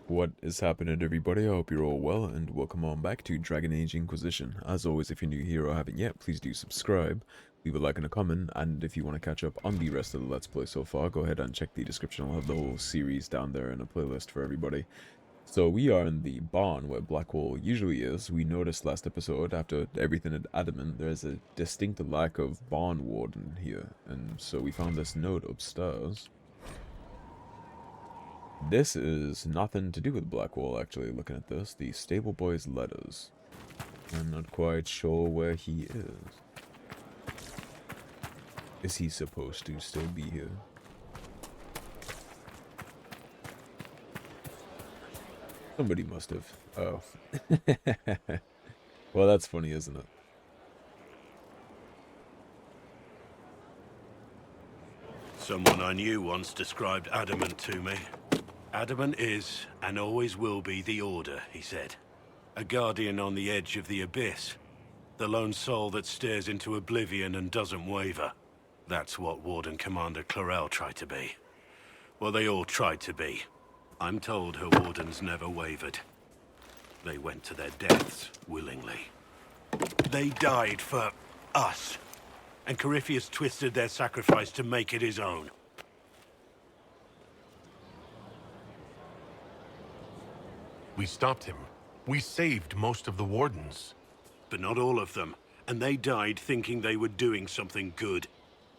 What is happening, everybody? I hope you're all well, and welcome on back to Dragon Age Inquisition. As always, if you're new here or haven't yet, please do subscribe, leave a like and a comment, and if you want to catch up on the rest of the Let's Play so far, go ahead and check the description. I'll have the whole series down there in a playlist for everybody. So we are in the barn where Blackwall usually is. We noticed last episode, after everything at Adamant, there's a distinct lack of barn warden here, and so we found this note upstairs. This is nothing to do with Blackwall, actually, looking at this. The stable boy's letters. I'm not quite sure where he is. Is he supposed to still be here? Somebody must have. Oh. Well, that's funny, isn't it? Someone I knew once described Adamant to me. Adamant is, and always will be, the Order, he said. A guardian on the edge of the abyss. The lone soul that stares into oblivion and doesn't waver. That's what Warden Commander Clarel tried to be. Well, they all tried to be. I'm told her wardens never wavered. They went to their deaths willingly. They died for us. And Corypheus twisted their sacrifice to make it his own. We stopped him. We saved most of the wardens. But not all of them. And they died thinking they were doing something good.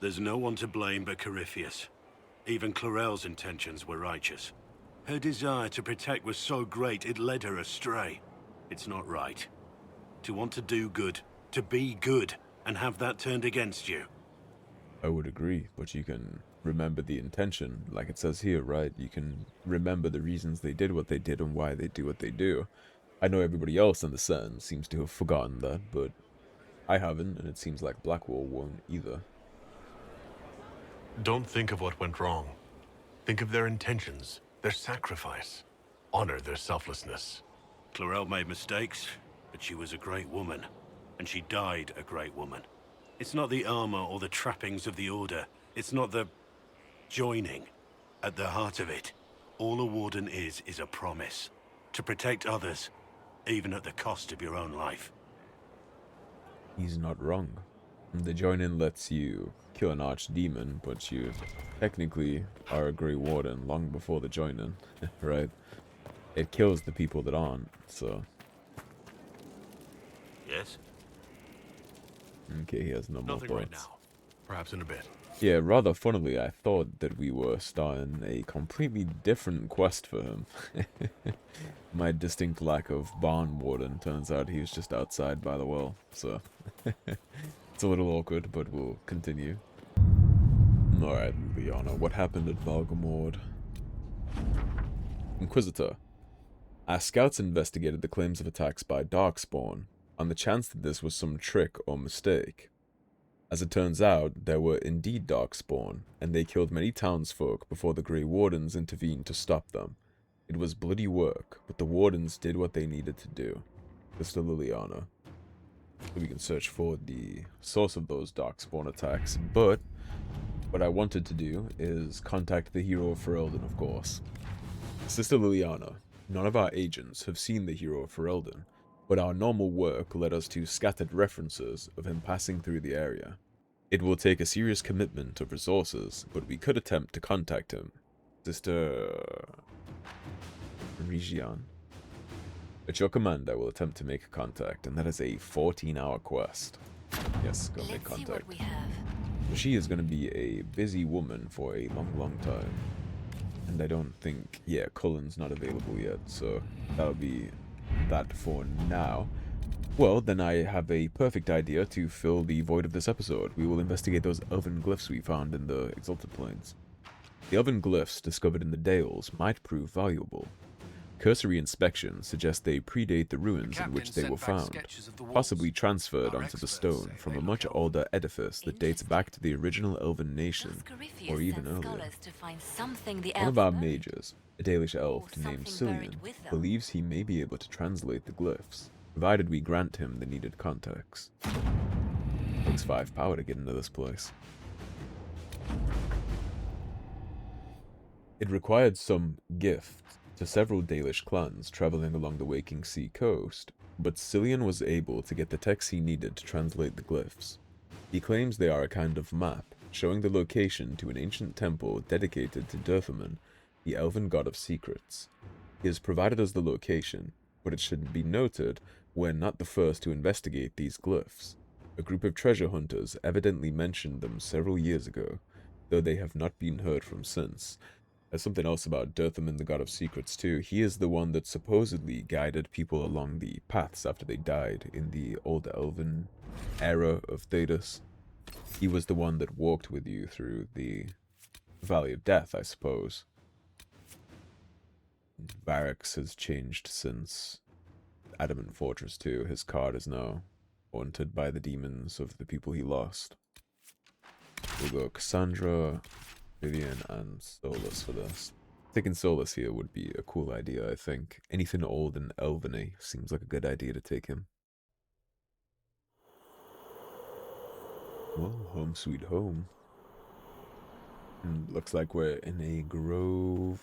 There's no one to blame but Corypheus. Even Clarel's intentions were righteous. Her desire to protect was so great it led her astray. It's not right. To want to do good, to be good, and have that turned against you. I would agree, but you can remember the intention, like it says here, right? You can remember the reasons they did what they did and why they do what they do. I know everybody else in the sentence seems to have forgotten that, but I haven't, and it seems like Blackwall won't either. Don't think of what went wrong. Think of their intentions, their sacrifice. Honor their selflessness. Clarel made mistakes, but she was a great woman. And she died a great woman. It's not the armor or the trappings of the Order. It's not the joining. At the heart of it, all a warden is a promise. To protect others, even at the cost of your own life. He's not wrong. The join-in lets you kill an archdemon, but you technically are a Grey Warden long before the join-in, right? It kills the people that aren't, so... Yes? Okay, he has no more Nothing right thoughts. now. Perhaps in a bit. Yeah, rather funnily, I thought that we were starting a completely different quest for him. My distinct lack of barn warden turns out he was just outside by the well, so... It's a little awkward, but we'll continue. Alright, Liana, what happened at Valgamord? Inquisitor. Our scouts investigated the claims of attacks by Darkspawn, on the chance that this was some trick or mistake. As it turns out, there were indeed Darkspawn, and they killed many townsfolk before the Grey Wardens intervened to stop them. It was bloody work, but the Wardens did what they needed to do. Sister Liliana. So we can search for the source of those Darkspawn attacks, but what I wanted to do is contact the hero of Ferelden, of course. Sister Liliana, none of our agents have seen the hero of Ferelden, but our normal work led us to scattered references of him passing through the area. It will take a serious commitment of resources, but we could attempt to contact him. Sister... Region. At your command, I will attempt to make contact, and that is a 14-hour quest. Yes, go make contact. See what we have. She is going to be a busy woman for a long, long time. And I don't think... Yeah, Cullen's not available yet, so that'll be that for now. Well, then I have a perfect idea to fill the void of this episode. We will investigate those elven glyphs we found in the Exalted Plains. The elven glyphs discovered in the Dales might prove valuable. Cursory inspection suggests they predate the ruins in which they were found, possibly transferred onto the stone from a much older edifice that dates back to the original Elven nation, or even earlier. One of our mages, a Dalish elf named Cillian, believes he may be able to translate the glyphs, provided we grant him the needed context. Takes 5 power to get into this place. It required some gift to several Dalish clans traveling along the Waking Sea coast, but Cillian was able to get the text he needed to translate the glyphs. He claims they are a kind of map, showing the location to an ancient temple dedicated to Dirthamen, the Elven god of secrets. He has provided us the location, but it should be noted we're not the first to investigate these glyphs. A group of treasure hunters evidently mentioned them several years ago, though they have not been heard from since. There's something else about Dirthamen, the god of secrets too. He is the one that supposedly guided people along the paths after they died in the old Elven era of Thedas. He was the one that walked with you through the Valley of Death, I suppose. Barracks has changed since Adamant Fortress 2. His card is now haunted by the demons of the people he lost. We'll go Cassandra, Vivian, and Solus for this. Taking Solus here would be a cool idea, I think. Anything old and elven-y seems like a good idea to take him. Well, home sweet home. And looks like we're in a grove.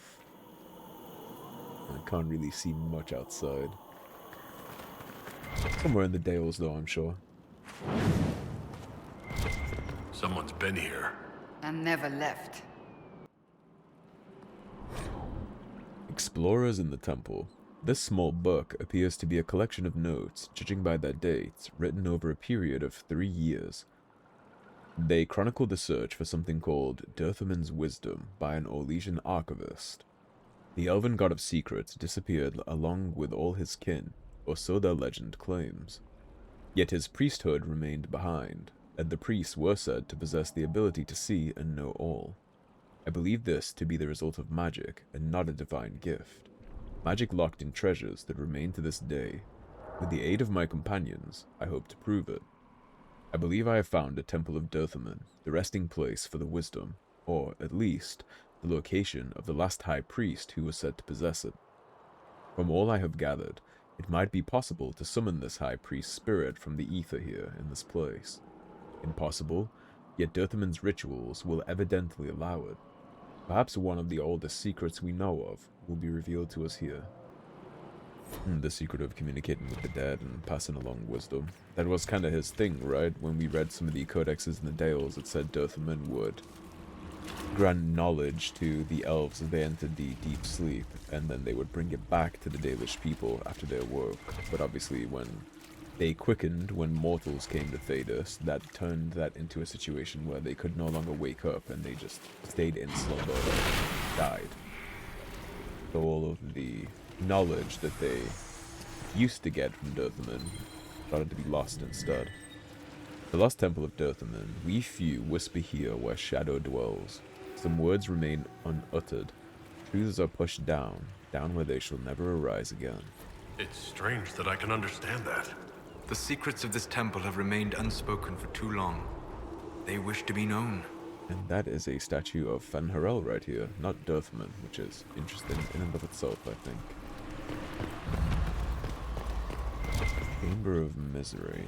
I can't really see much outside. Somewhere in the Dales, though, I'm sure. Someone's been here. And never left. Explorers in the Temple. This small book appears to be a collection of notes, judging by their dates, written over a period of 3 years. They chronicle the search for something called Dirthamen's Wisdom by an Orlesian archivist. The Elven god of secrets disappeared along with all his kin, or so their legend claims. Yet his priesthood remained behind, and the priests were said to possess the ability to see and know all. I believe this to be the result of magic, and not a divine gift. Magic locked in treasures that remain to this day. With the aid of my companions, I hope to prove it. I believe I have found a Temple of Dirthamen, the resting place for the wisdom, or, at least, the location of the last high priest who was said to possess it. From all I have gathered, it might be possible to summon this high priest's spirit from the ether here in this place. Impossible, yet Dirthamen's rituals will evidently allow it. Perhaps one of the oldest secrets we know of will be revealed to us here. The secret of communicating with the dead and passing along wisdom. That was kind of his thing, right? When we read some of the codexes in the Dales, it said Dirthamen would grant knowledge to the elves as they entered the deep sleep, and then they would bring it back to the Dalish people after they awoke. But obviously when they quickened, when mortals came to Thedas, that turned that into a situation where they could no longer wake up, and they just stayed in slumber and died. So all of the knowledge that they used to get from Dirthamen started to be lost instead. The lost temple of Dirthamen, we few whisper here where shadow dwells. Some words remain unuttered. Truths are pushed down, down where they shall never arise again. It's strange that I can understand that. The secrets of this temple have remained unspoken for too long. They wish to be known. And that is a statue of Fenharel right here, not Dirthamen, which is interesting in and of itself, I think. Chamber of Misery.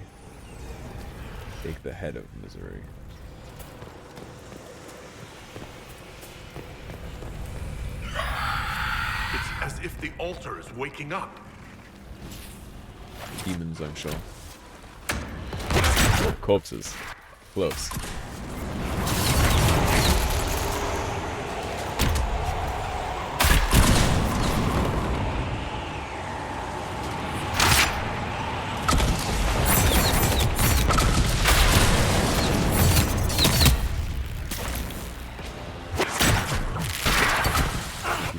Take the head of misery. It's as if the altar is waking up. Demons, I'm sure. Oh, corpses. Close.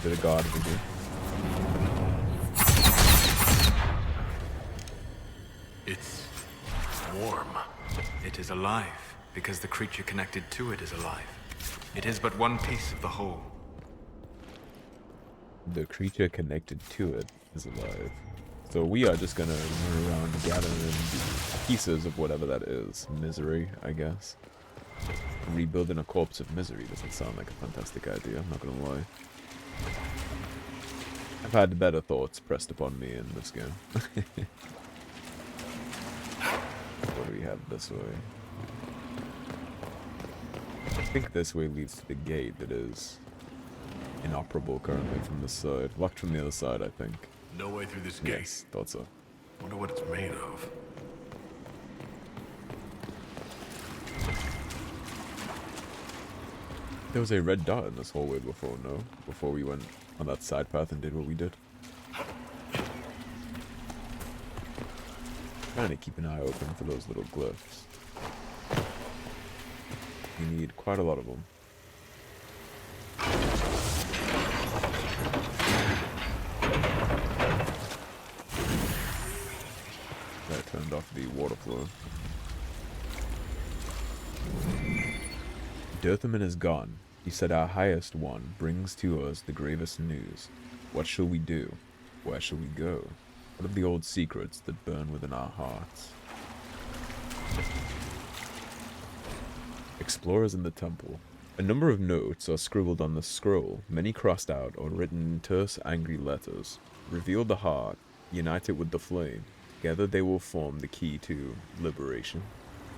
The god over here. It's warm. It is alive, because the creature connected to it is alive. It is but one piece of the whole. The creature connected to it is alive. So we are just gonna run around gathering pieces of whatever that is. Misery, I guess. Rebuilding a corpse of misery doesn't sound like a fantastic idea, I'm not gonna lie. I've had better thoughts pressed upon me in this game. What do we have this way? I think this way leads to the gate that is inoperable currently from this side. Locked from the other side, I think. No way through this gate. Yes, thought so. Wonder what it's made of. There was a red dot in this hallway before, no? Before we went on that side path and did what we did. Trying to keep an eye open for those little glyphs. You need quite a lot of them. That turned off the water flow. Dirthamen is gone. He said our highest one brings to us the gravest news. What shall we do? Where shall we go? What are the old secrets that burn within our hearts? Explorers in the temple. A number of notes are scribbled on the scroll, many crossed out or written in terse, angry letters. Reveal the heart, unite it with the flame. Together they will form the key to liberation,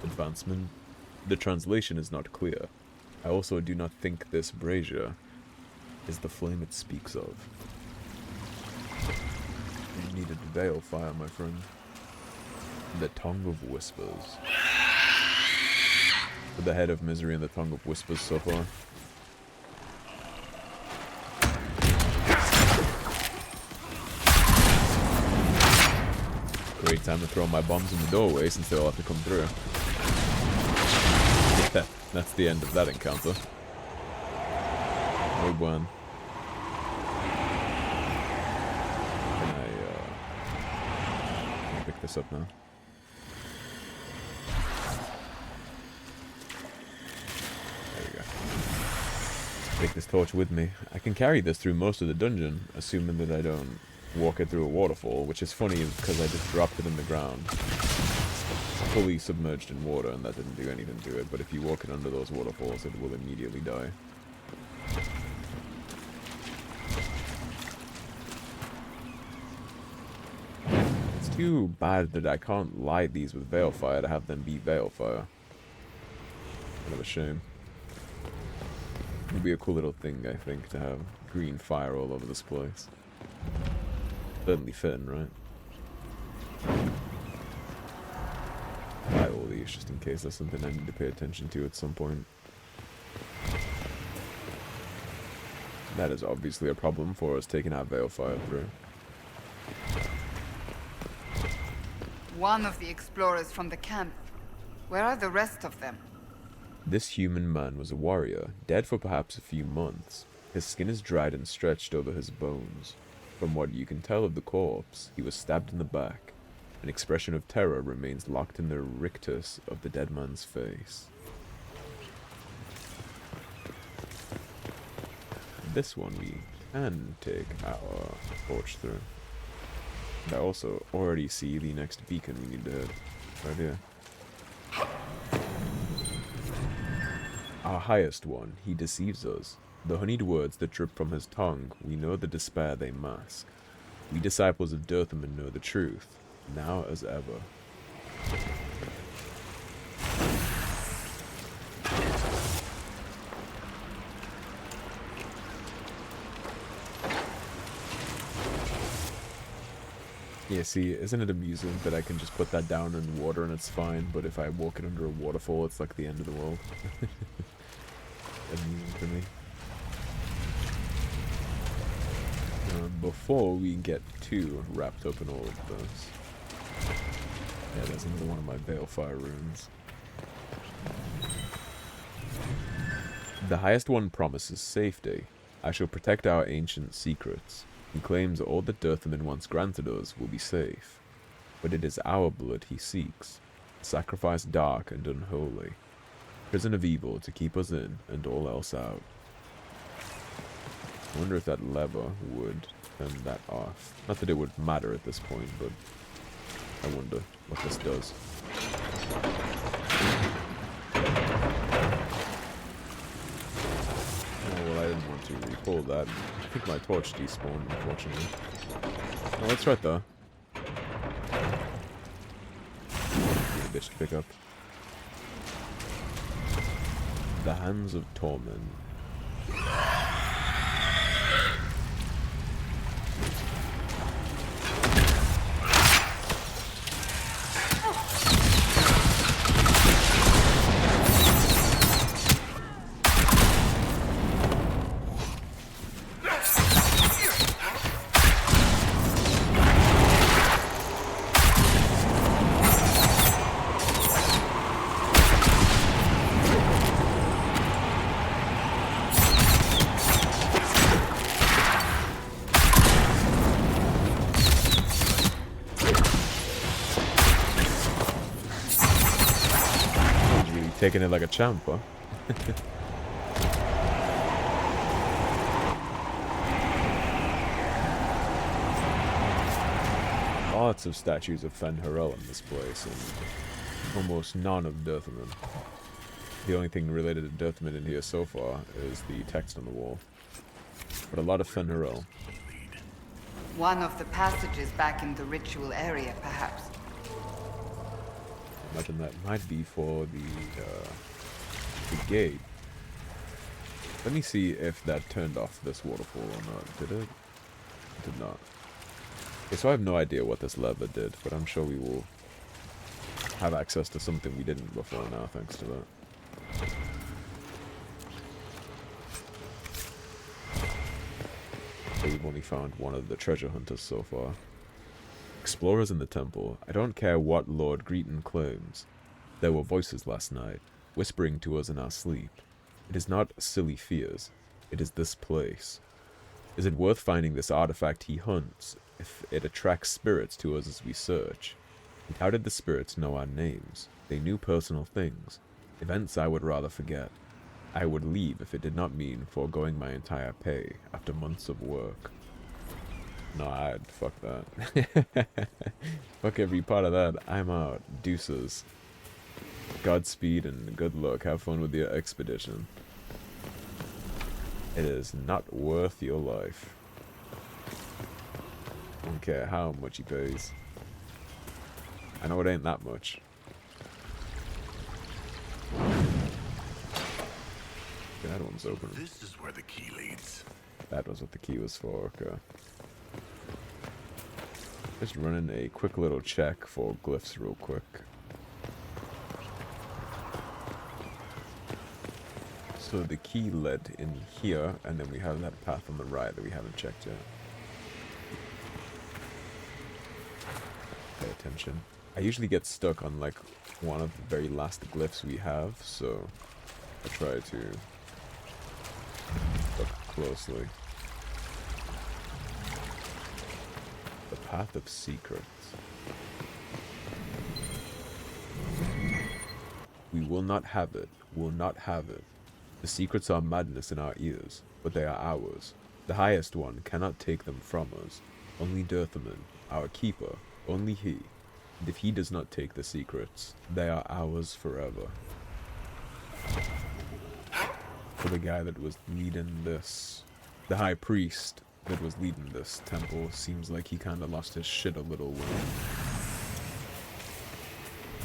advancement. The translation is not clear. I also do not think this brazier is the flame it speaks of. You needed veil fire, my friend. The tongue of whispers. With the head of misery and the tongue of whispers so far. Great time to throw my bombs in the doorway since they'll have to come through. Yeah, that's the end of that encounter. No bueno. Can I pick this up now? There we go. Take this torch with me. I can carry this through most of the dungeon, assuming that I don't walk it through a waterfall, which is funny because I just dropped it in the ground. Fully submerged in water and that didn't do anything to it, but if you walk it under those waterfalls it will immediately die. It's too bad that I can't light these with veil fire to have them be veil fire. Kind of a shame. It would be a cool little thing, I think, to have green fire all over this place. Certainly fitting, right? Buy all these just in case that's something I need to pay attention to at some point. That is obviously a problem for us taking our veil fire through. One of the explorers from the camp. Where are the rest of them? This human man was a warrior, dead for perhaps a few months. His skin is dried and stretched over his bones. From what you can tell of the corpse, he was stabbed in the back. An expression of terror remains locked in the rictus of the dead man's face. This one we can take our torch through. And I also already see the next beacon we need to hit. Right here. Our highest one, he deceives us. The honeyed words that drip from his tongue, we know the despair they mask. We disciples of Dirthamen know the truth, now as ever. Yeah, see, isn't it amusing that I can just put that down in water and it's fine, but if I walk it under a waterfall, it's like the end of the world. Amusing to me. Before we get too wrapped up in all of this. Yeah, there's another one of my Balefire runes. The highest one promises safety. I shall protect our ancient secrets. He claims all that Dirthamen once granted us will be safe. But it is our blood he seeks. A sacrifice dark and unholy. Prison of evil to keep us in and all else out. I wonder if that lever would turn that off. Not that it would matter at this point, but I wonder what this does. Oh, well, I didn't want to recall that. I think my torch despawned, unfortunately. Oh, let's try it though. Need a bitch to pick up. The Hands of Torment. Taking it like a champ, huh? Lots of statues of Fen-Harel in this place, and almost none of Dirthamen. The only thing related to Dirthamen in here so far is the text on the wall. But a lot of Fen-Harel. One of the passages back in the ritual area, perhaps. Imagine that might be for the gate. Let me see if that turned off this waterfall or not. Did it? It did not. Okay, so I have no idea what this lever did, but I'm sure we will have access to something we didn't before now, thanks to that. So we've only found one of the treasure hunters so far. Explorers in the temple. I don't care what Lord Greeton claims. There were voices last night, whispering to us in our sleep. It is not silly fears. It is this place. Is it worth finding this artifact he hunts, if it attracts spirits to us as we search? And how did the spirits know our names? They knew personal things. Events I would rather forget. I would leave if it did not mean foregoing my entire pay after months of work. No, I'd fuck that. Fuck every part of that. I'm out. Deuces. Godspeed and good luck. Have fun with your expedition. It is not worth your life. Don't care how much he pays. I know it ain't that much. That one's open. This is where the key leads. That was what the key was for, okay. Just running a quick little check for glyphs real quick. So the key led in here, and then we have that path on the right that we haven't checked yet. Pay attention. I usually get stuck on like one of the very last glyphs we have, so I try to look closely. The Path of Secrets. We will not have it. Will not have it. The secrets are madness in our ears, but they are ours. The highest one cannot take them from us. Only Dirthamen, our keeper, only he. And if he does not take the secrets, they are ours forever. For the guy that was leading this, the high priest that was leading this temple, seems like he kind of lost his shit a little when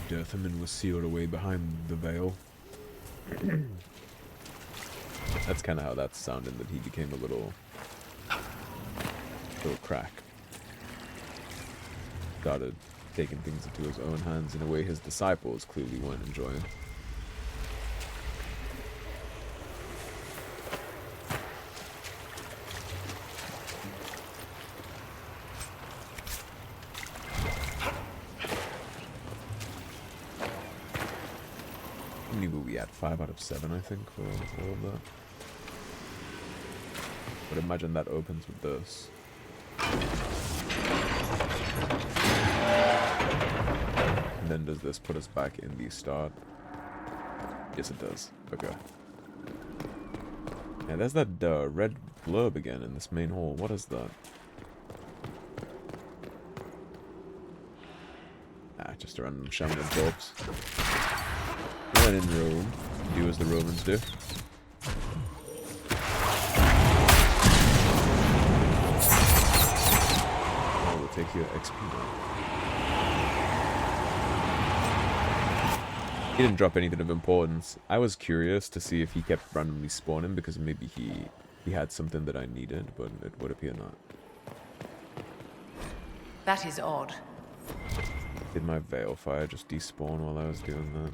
Dirthamen was sealed away behind the veil. That's kind of how that's sounding, that he became a little crack. Started taking things into his own hands in a way his disciples clearly weren't enjoying. How many were we at? 5 out of 7, I think, for all of that. But imagine that opens with this. And then does this put us back in the start? Yes, it does. Okay. Yeah, there's that red blurb again in this main hall. What is that? Ah, just a random shaman of corpse. When in Rome, do as the Romans do. Oh, we'll take your XP now. He didn't drop anything of importance. I was curious to see if he kept randomly spawning because maybe he had something that I needed, but it would appear not. That is odd. Did my veil fire just despawn while I was doing that?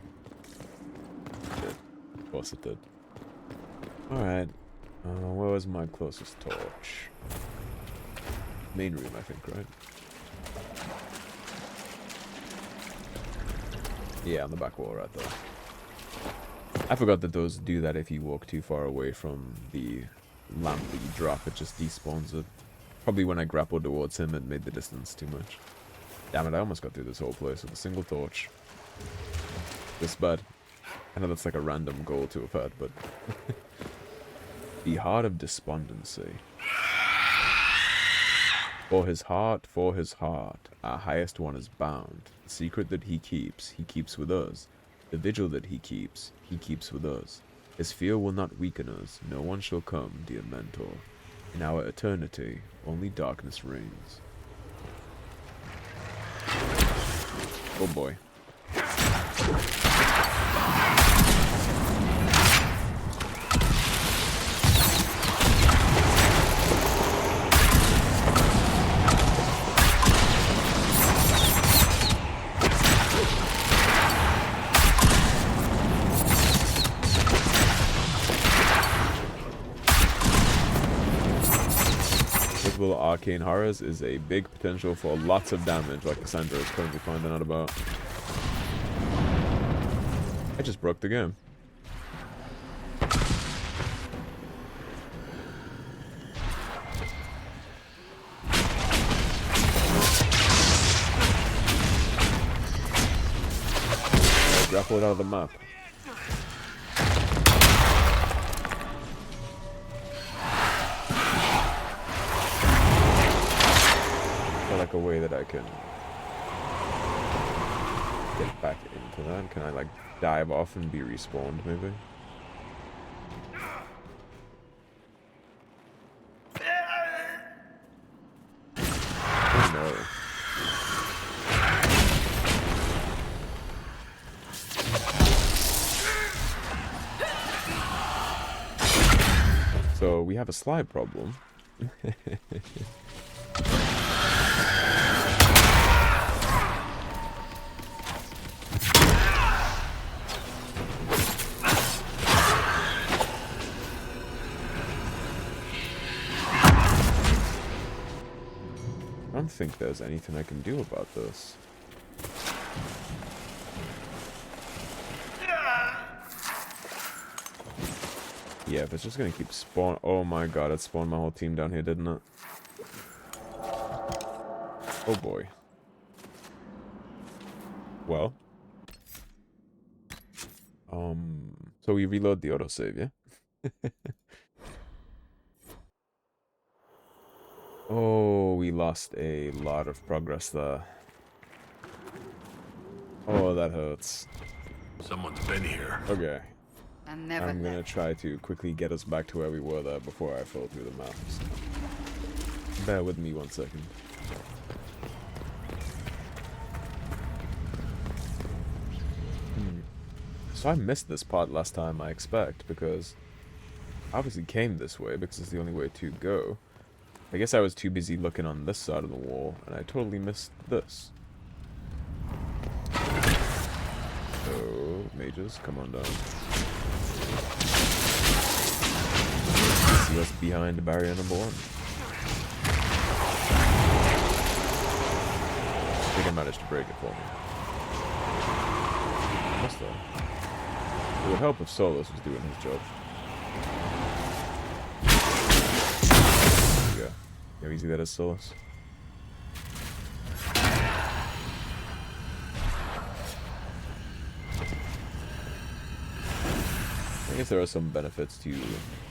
It did. Of course it did. Alright. Where was my closest torch? Main room, I think, right? Yeah, on the back wall right there. I forgot that those do that if you walk too far away from the lamp that you drop, it just despawns it. Probably when I grappled towards him, it made the distance too much. Damn it, I almost got through this whole place with a single torch. This bad. I know that's like a random goal to have had, but... The Heart of Despondency. For his heart, our highest one is bound. The secret that he keeps with us. The vigil that he keeps with us. His fear will not weaken us. No one shall come, dear mentor. In our eternity, only darkness reigns. Oh boy. Arcane Horrors is a big potential for lots of damage, like Cassandra is currently finding out about. I just broke the game. I grappled out of the map. Like a way that I can get back into that. Can I like dive off and be respawned maybe? Oh no. So we have a slide problem. I don't think there's anything I can do about this. Yeah, if it's just gonna keep spawn. Oh my god, it spawned my whole team down here, didn't it? Oh boy. Well. So we reload the autosave, yeah? Oh, we lost a lot of progress there. Oh, that hurts. Someone's been here. Okay. And never I'm gonna try to quickly get us back to where we were there before I fall through the maps. Bear with me 1 second. So I missed this part last time, I expect, because I obviously came this way because it's the only way to go. I guess I was too busy looking on this side of the wall, and I totally missed this. So, mages, come on down. See what's behind barrier number 1. I think I managed to break it for me. Must have. It would help if Solus was doing his job. There we go. You know how easy that is, Solus? I guess there are some benefits to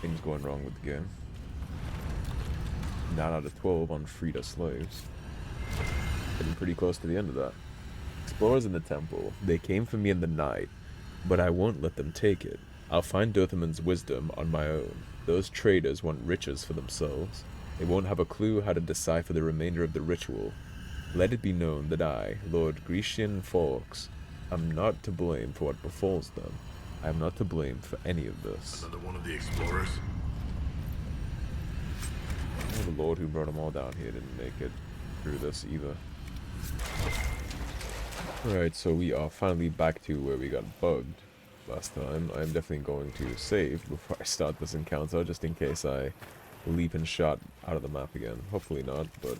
things going wrong with the game. 9 out of 12 on Frida slaves. Getting pretty close to the end of that. Explorers in the temple. They came for me in the night, but I won't let them take it. I'll find Dirthamen's wisdom on my own. Those traders want riches for themselves. They won't have a clue how to decipher the remainder of the ritual. Let it be known that I, Lord Grecian Fawkes, am not to blame for what befalls them. I am not to blame for any of this. Another one of the explorers? Oh, the Lord who brought them all down here didn't make it through this either. Alright, so we are finally back to where we got bugged last time. I'm definitely going to save before I start this encounter, just in case I leap and shot out of the map again. Hopefully not, but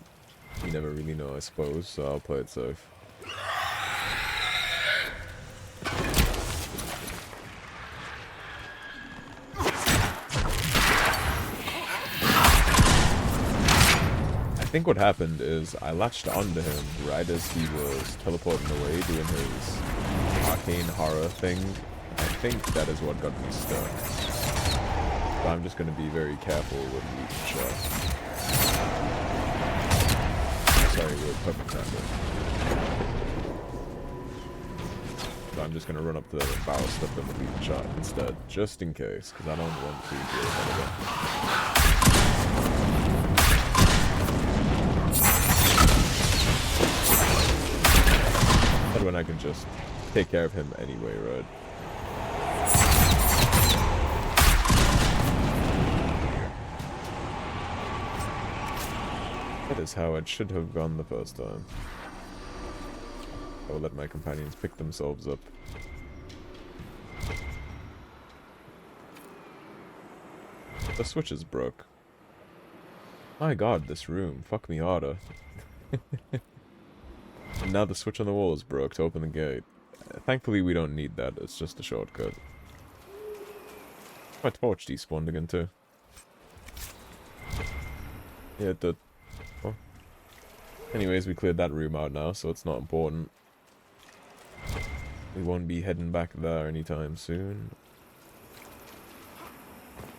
you never really know, I suppose, so I'll play it safe. I think what happened is I latched onto him right as he was teleporting away doing his arcane horror thing I think that is what got me stuck. But I'm just going to be very careful with lead shot. Sorry, we're perfect timing. So I'm just going to run up the barrel step and the lead shot instead, just in case, because I don't want to get ahead of it. But when I can just take care of him anyway, right? That is how it should have gone the first time. I will let my companions pick themselves up. The switch is broke. My god, this room. Fuck me harder. Now the switch on the wall is broke to open the gate. Thankfully we don't need that, it's just a shortcut. My torch despawned again too. Yeah, it did. Oh. Anyways, we cleared that room out now, so it's not important. We won't be heading back there anytime soon.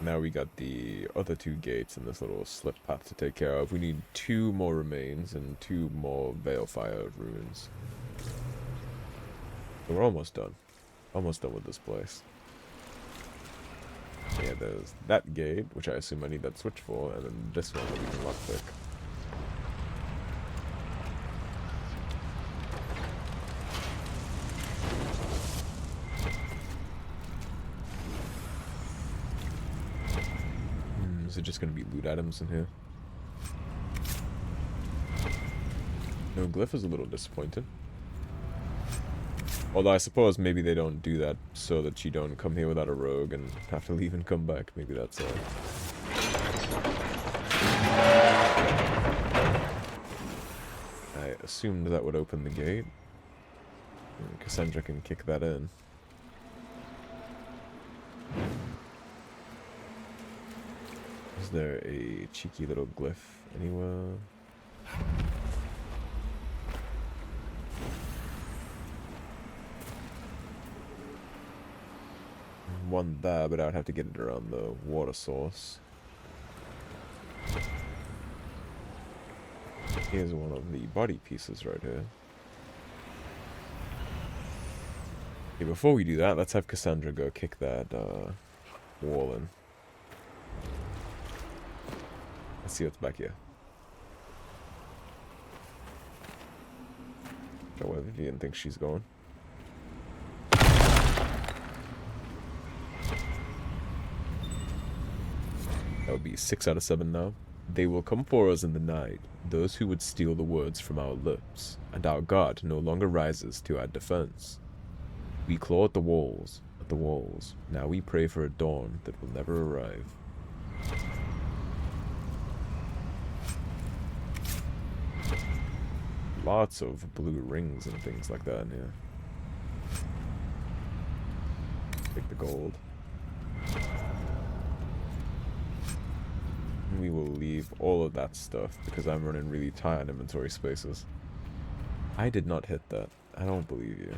Now we got the other two gates and this little slip path to take care of. We need 2 more remains and 2 more Balefire ruins. So we're almost done. Almost done with this place. Yeah, there's that gate, which I assume I need that switch for, and then this one that we can lockpick. Is it just going to be loot items in here? No glyph is a little disappointing. Although I suppose maybe they don't do that so that you don't come here without a rogue and have to leave and come back. Maybe that's all. I assumed that would open the gate. And Cassandra can kick that in. Is there a cheeky little glyph anywhere? One there, but I would have to get it around the water source. Here's one of the body pieces right here. Okay, before we do that, let's have Cassandra go kick that wall in. Let's see what's back here. Oh, where Vivian thinks she's going. That would be 6 out of 7 now. They will come for us in the night, those who would steal the words from our lips, and our God no longer rises to our defense. We claw at the walls, now we pray for a dawn that will never arrive. Lots of blue rings and things like that in here. Take the gold. We will leave all of that stuff because I'm running really tight on inventory spaces. I did not hit that. I don't believe you.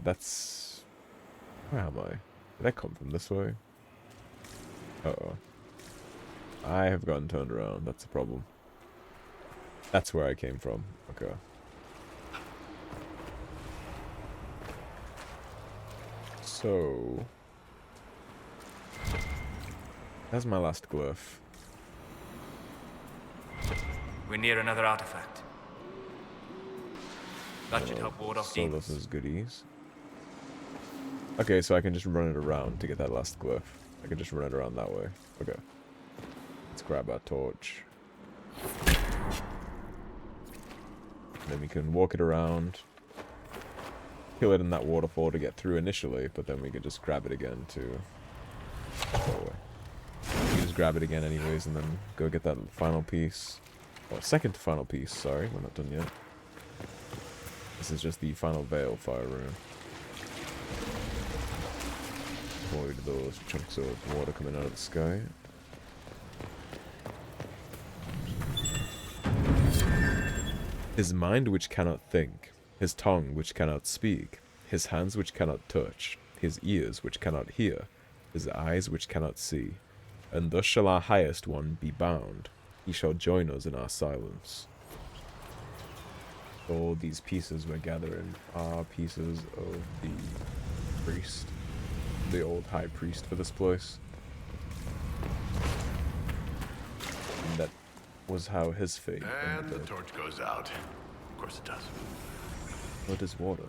That's... Where am I? Did I come from this way? Uh-oh. I have gotten turned around. That's a problem. That's where I came from. Okay. So... That's my last glyph. We're near another artifact. That should help ward off demons. Solus's goodies. Okay, so I can just run it around to get that last glyph. I can just run it around that way. Okay. Let's grab our torch. And then we can walk it around. Kill it in that waterfall to get through initially, but then we can just grab it again to... go away. We can just grab it again anyways and then go get that final piece. Or second to final piece, sorry, we're not done yet. This is just the final Balefire room. Avoid those chunks of water coming out of the sky. His mind which cannot think. his tongue which cannot speak, his hands which cannot touch, his ears which cannot hear, his eyes which cannot see. And thus shall our highest one be bound. He shall join us in our silence. All these pieces we're gathering are pieces of the priest, the old high priest for this place. And that was how his fate And the ended. torch goes out. Of course it does. What is water?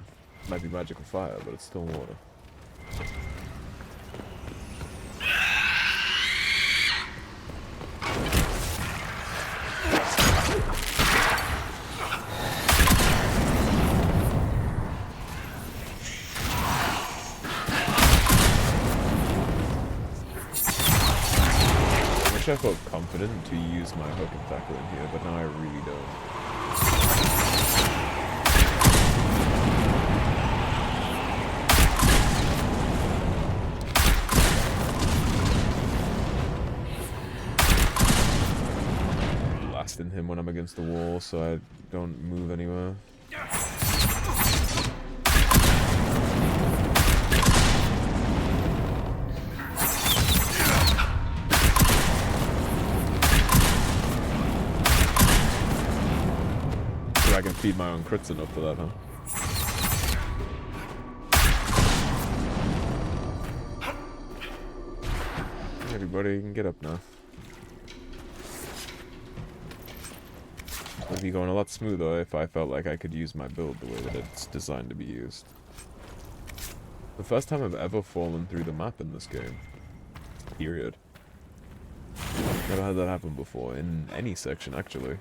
Might be magical fire, but it's still water. I felt confident to use my hook and tackle in here, but now I really don't. Blasting him when I'm against the wall so I don't move anywhere. I can feed my own crits enough for that, huh? Everybody can get up now. It would be going a lot smoother if I felt like I could use my build the way that it's designed to be used. The first time I've ever fallen through the map in this game. Period. Never had that happen before, in any section actually.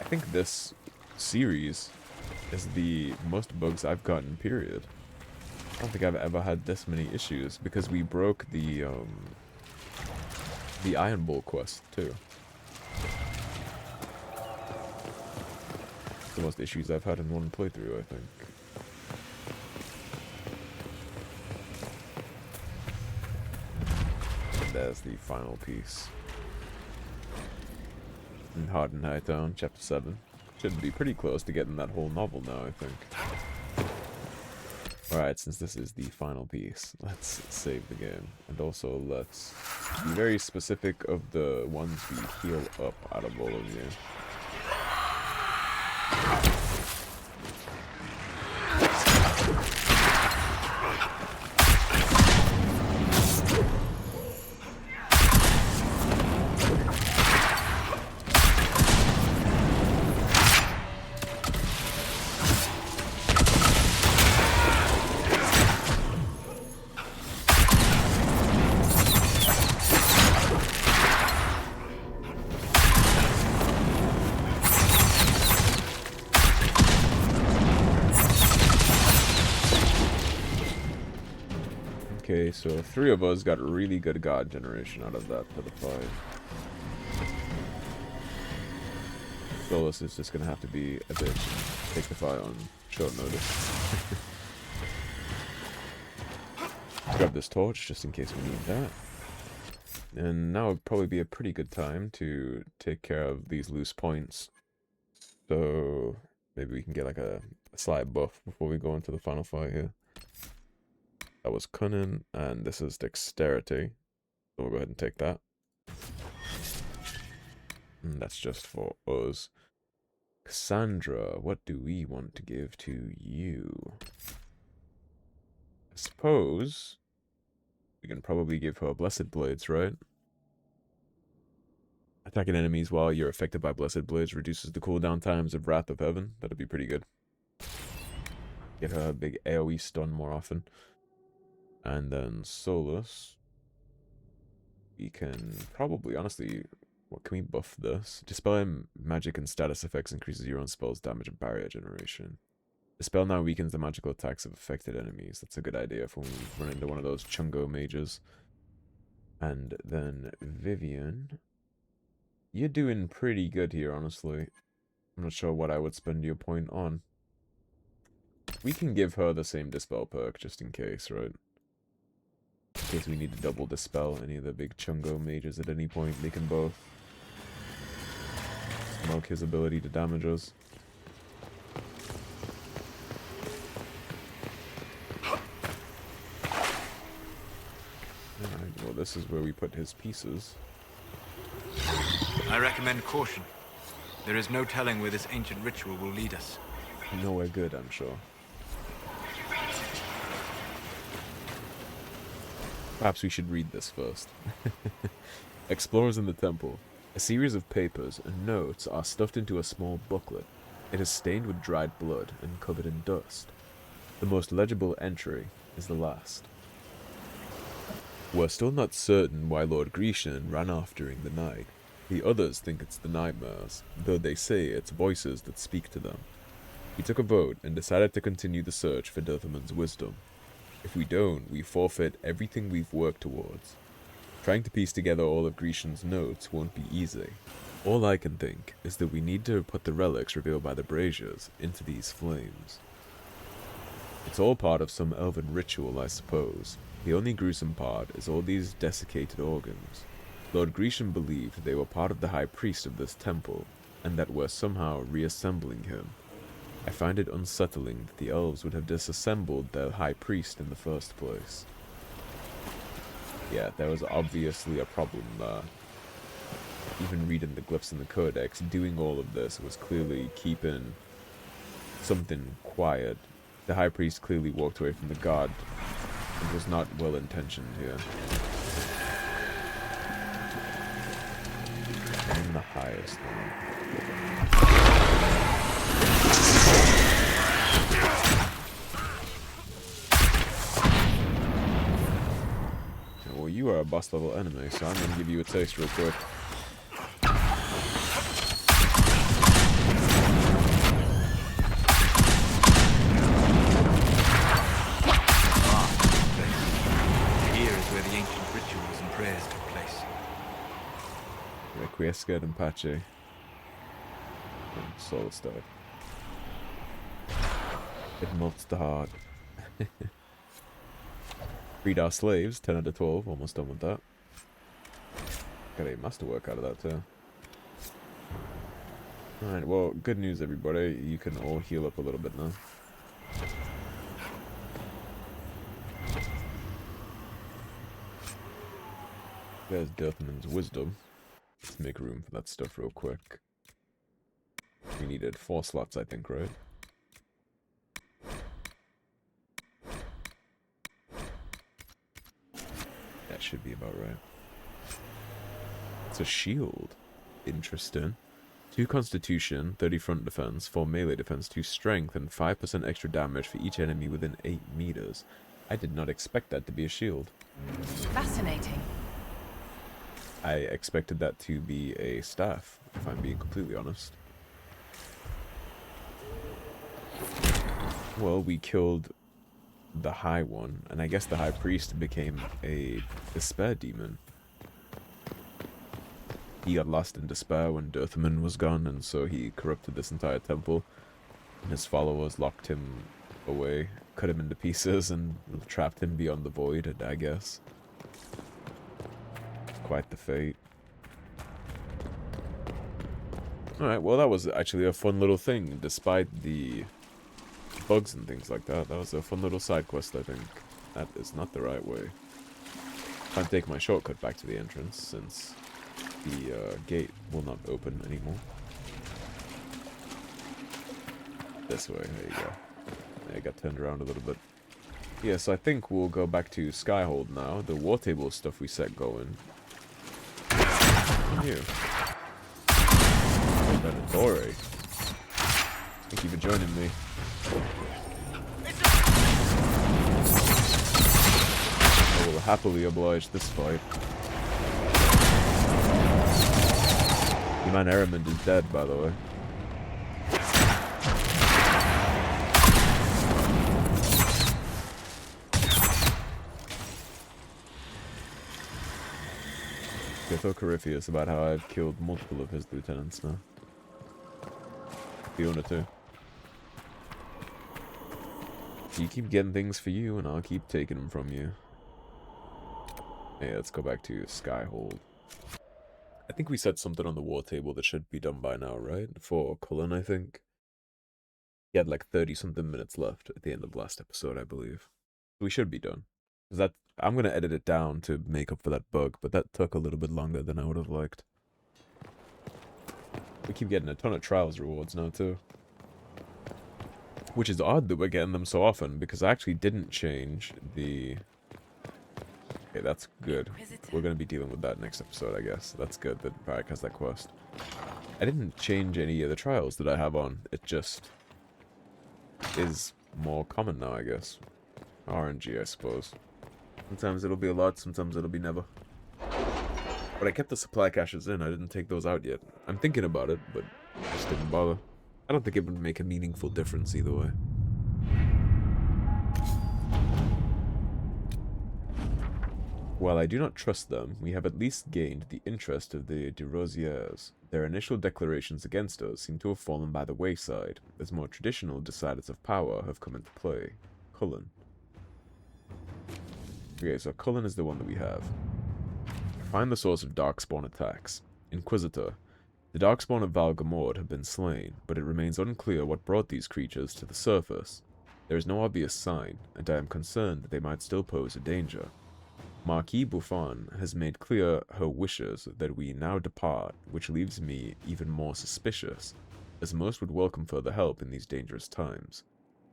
I think this series is the most bugs I've gotten, period. I don't think I've ever had this many issues, because we broke the Iron Bull quest, too. The most issues I've had in one playthrough, I think. And there's the final piece. In Hardened Hightown, Chapter 7. Should be pretty close to getting that whole novel now, I think. Alright, since this is the final piece, let's save the game. And also, let's be very specific of the ones we heal up out of all of you. Okay, so 3 of us got really good god generation out of that for the 5. Solus is just gonna have to be a bitch and take the fight on short notice. Let's grab this torch just in case we need that. And now would probably be a pretty good time to take care of these loose points. So maybe we can get like a slight buff before we go into the final fight here. That was cunning, and this is dexterity. So we'll go ahead and take that. And that's just for us. Cassandra, what do we want to give to you? I suppose we can probably give her Blessed Blades, right? Attacking enemies while you're affected by Blessed Blades reduces the cooldown times of Wrath of Heaven. That'd be pretty good. Get her a big AoE stun more often. And then Solus. We can probably, honestly, what can we buff this? Dispelling magic and status effects increases your own spell's damage and barrier generation. The spell now weakens the magical attacks of affected enemies. That's a good idea for when we run into one of those Chungo mages. And then Vivian. You're doing pretty good here, honestly. I'm not sure what I would spend your point on. We can give her the same Dispel perk, just in case, right? In case we need to double Dispel any of the big Chungo mages at any point, they can both smoke his ability to damage us. this is where we put his pieces. I recommend caution. There is no telling where this ancient ritual will lead us. Nowhere good, I'm sure. Perhaps we should read this first. Explorers in the temple. A series of papers and notes are stuffed into a small booklet. It is stained with dried blood and covered in dust. The most legible entry is the last. We're still not certain why Lord Grecian ran off during the night. The others think it's the nightmares, though they say it's voices that speak to them. We took a vote and decided to continue the search for Dirthamen's wisdom. If we don't, we forfeit everything we've worked towards. Trying to piece together all of Grecian's notes won't be easy. All I can think is that we need to put the relics revealed by the braziers into these flames. It's all part of some elven ritual, I suppose. The only gruesome part is all these desiccated organs. Lord Grecian believed they were part of the high priest of this temple, and that we're somehow reassembling him. I find it unsettling that the elves would have disassembled their high priest in the first place. Yeah, there was obviously a problem there. Even reading the glyphs in the codex, doing all of this was clearly keeping something quiet. The high priest clearly walked away from the god and was not well intentioned here. I'm the highest one. Well, you are a boss level enemy, so I'm gonna give you a taste real quick. Here is where the ancient rituals and prayers took place. Requiescat and Pache. Solid start. It melts the heart. Freed our slaves, 10 out of 12, almost done with that. Got a masterwork out of that too. Alright, well, good news everybody, you can all heal up a little bit now. There's Dirthamen's wisdom. Let's make room for that stuff real quick. We needed 4 slots, I think, right? That should be about right. It's a shield. Interesting. 2 constitution, 30 front defense, 4 melee defense, 2 strength, and 5% extra damage for each enemy within 8 meters. I did not expect that to be a shield. Fascinating. I expected that to be a staff, if I'm being completely honest. Well, we killed the high one, and I guess the high priest became a despair demon. He got lost in despair when Dirthamen was gone, and so he corrupted this entire temple. And his followers locked him away, cut him into pieces, and trapped him beyond the void, I guess. Quite the fate. Alright, well that was actually a fun little thing, despite the bugs and things like that. That was a fun little side quest, I think. That is not the right way. Can't take my shortcut back to the entrance, since the gate will not open anymore. This way, there you go. I got turned around a little bit. Yeah, so I think we'll go back to Skyhold now. The war table stuff we set going. You. Benadore. Thank you for joining me. I will happily oblige this fight. Your man Ehrman is dead, by the way. Githo Corypheus about how I've killed multiple of his lieutenants now. Fiona too. You keep getting things for you, and I'll keep taking them from you. Hey, let's go back to Skyhold. I think we set something on the war table that should be done by now, right? For Cullen, I think. He had like 30-something minutes left at the end of last episode, I believe. We should be done. Because that I'm going to edit it down to make up for that bug, but that took a little bit longer than I would have liked. We keep getting a ton of trials rewards now, too. Which is odd that we're getting them so often, because I actually didn't change the... Okay, that's good. We're going to be dealing with that next episode, I guess. That's good that Varric has that quest. I didn't change any of the trials that I have on. It just is more common now, I guess. RNG, I suppose. Sometimes it'll be a lot, sometimes it'll be never. But I kept the supply caches in. I didn't take those out yet. I'm thinking about it, but I just didn't bother. I don't think it would make a meaningful difference either way. While I do not trust them, we have at least gained the interest of the de Rosiers. Their initial declarations against us seem to have fallen by the wayside, as more traditional deciders of power have come into play. Cullen. Okay, so Cullen is the one that we have. Find the source of Darkspawn attacks. Inquisitor. The Darkspawn of Valgamord have been slain, but it remains unclear what brought these creatures to the surface. There is no obvious sign, and I am concerned that they might still pose a danger. Marquis Buffon has made clear her wishes that we now depart, which leaves me even more suspicious, as most would welcome further help in these dangerous times.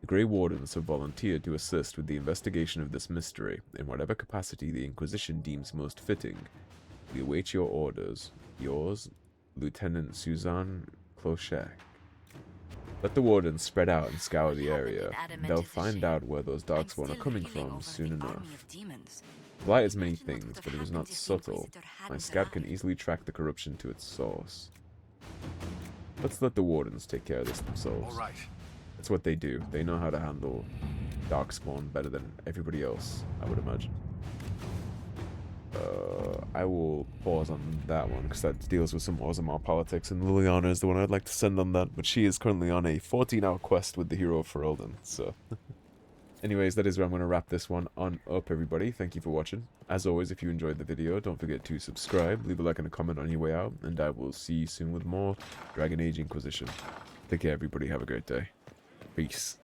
The Grey Wardens have volunteered to assist with the investigation of this mystery, in whatever capacity the Inquisition deems most fitting. We await your orders. Yours, Lieutenant Suzanne Clochec. Let the Wardens spread out and scour the area. They'll find out where those Darkspawn are coming from soon enough. Blight is many things, but it is not subtle. My scout can easily track the corruption to its source. Let's let the Wardens take care of this themselves. All right. That's what they do. They know how to handle Darkspawn better than everybody else, I would imagine. I will pause on that one, because that deals with some Orzammar politics, and Liliana is the one I'd like to send on that, but she is currently on a 14-hour quest with the hero of Ferelden, so... Anyways, that is where I'm going to wrap this one on up, everybody. Thank you for watching. As always, if you enjoyed the video, don't forget to subscribe, leave a like and a comment on your way out, and I will see you soon with more Dragon Age Inquisition. Take care, everybody. Have a great day. Peace.